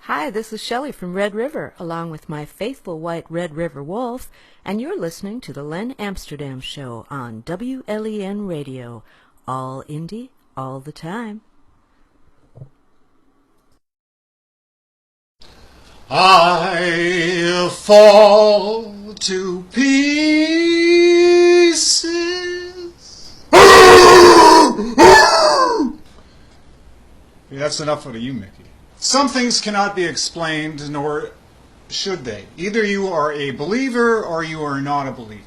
Hi, this is Shelley from Red River, along with my faithful white Red River wolf, and you're listening to the Len Amsterdam Show on WLEN Radio. All indie, all the time. I fall to pieces. That's enough for you, Mickey. Some things cannot be explained, nor should they. Either you are a believer or you are not a believer.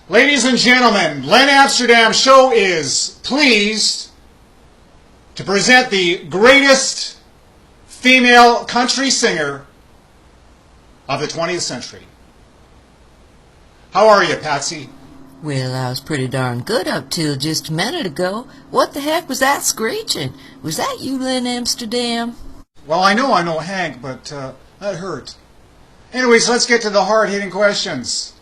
Ladies and gentlemen, Len Amsterdam Show is pleased to present the greatest female country singer of the 20th century. How are you, Patsy? Well, I was pretty darn good up till just a minute ago. What the heck was that screeching? Was that you, Len Amsterdam? Well, I know Hank, but that hurt. Anyways, let's get to the hard-hitting questions.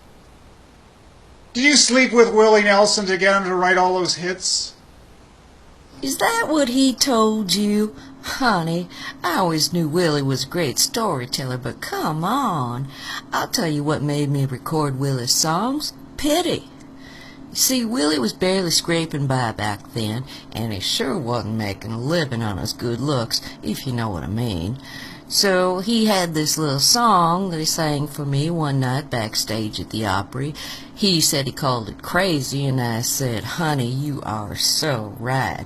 Did you sleep with Willie Nelson to get him to write all those hits? Is that what he told you? Honey, I always knew Willie was a great storyteller, but come on. I'll tell you what made me record Willie's songs. Pity. You see, Willie was barely scraping by back then, and he sure wasn't making a living on his good looks, if you know what I mean. So he had this little song that he sang for me one night backstage at the Opry. He said he called it crazy, and I said, honey, you are so right.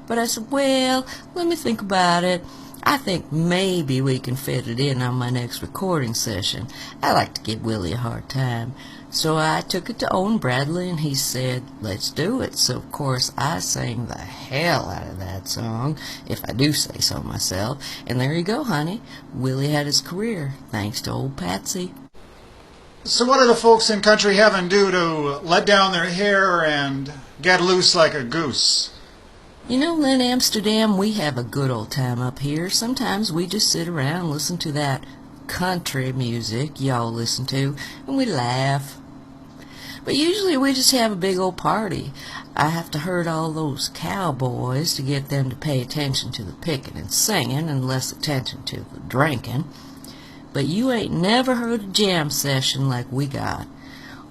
But I said, well, let me think about it. I think maybe we can fit it in on my next recording session. I like to give Willie a hard time. So I took it to Owen Bradley, and he said, let's do it. So, of course, I sang the hell out of that song, if I do say so myself. And there you go, honey. Willie had his career, thanks to old Patsy. So what do the folks in country heaven do to let down their hair and get loose like a goose? You know, Len Amsterdam, we have a good old time up here. Sometimes we just sit around and listen to that country music y'all listen to, and we laugh. But usually we just have a big old party. I have to herd all those cowboys to get them to pay attention to the picking and singing and less attention to the drinking. But you ain't never heard a jam session like we got.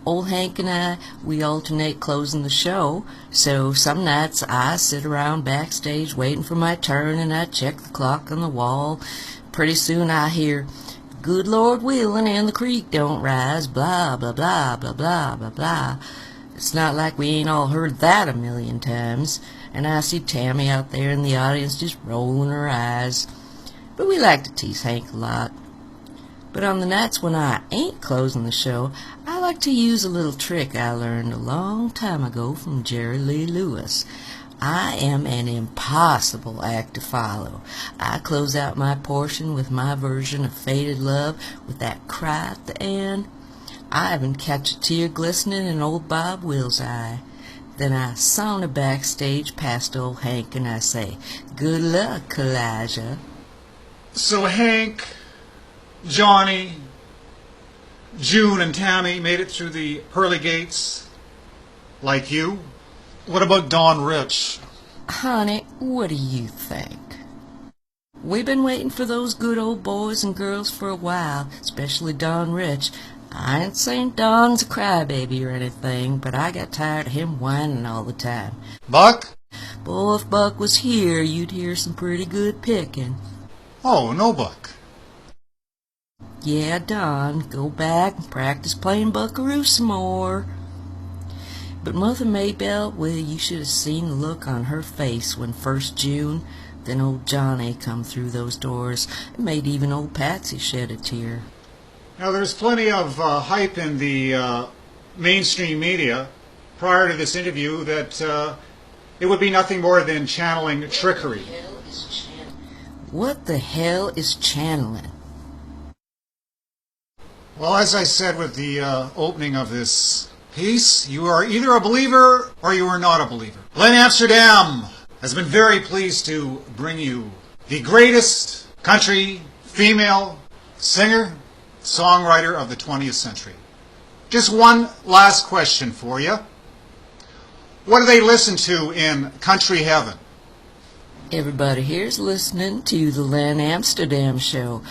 Old Hank and I, we alternate closing the show, so some nights I sit around backstage waiting for my turn, and I check the clock on the wall. Pretty soon I hear, good Lord willing and the creek don't rise, blah, blah, blah, blah, blah, blah, blah. It's not like we ain't all heard that a million times, and I see Tammy out there in the audience just rolling her eyes. But we like to tease Hank a lot. But on the nights when I ain't closing the show, I like to use a little trick I learned a long time ago from Jerry Lee Lewis. I am an impossible act to follow. I close out my portion with my version of Faded Love with that cry at the end. I even catch a tear glistening in old Bob Will's eye. Then I saunter backstage past old Hank and I say, good luck, Elijah. So Hank, Johnny, June, and Tammy made it through the pearly gates like you? What about Don Rich? Honey, what do you think? We've been waiting for those good old boys and girls for a while, especially Don Rich. I ain't saying Don's a crybaby or anything, but I got tired of him whining all the time. Buck? Boy, if Buck was here, you'd hear some pretty good picking. Oh, no Buck. Yeah, Don, go back and practice playing Buckaroo some more. But Mother Maybelle, well, you should have seen the look on her face when first June, then old Johnny come through those doors. It made even old Patsy shed a tear. Now, there's plenty of hype in the mainstream media prior to this interview that it would be nothing more than channeling trickery. What the hell is channeling? Well, as I said with the opening of this piece, you are either a believer or you are not a believer. Len Amsterdam has been very pleased to bring you the greatest country female singer, songwriter of the 20th century. Just one last question for you. What do they listen to in country heaven? Everybody here's listening to the Len Amsterdam Show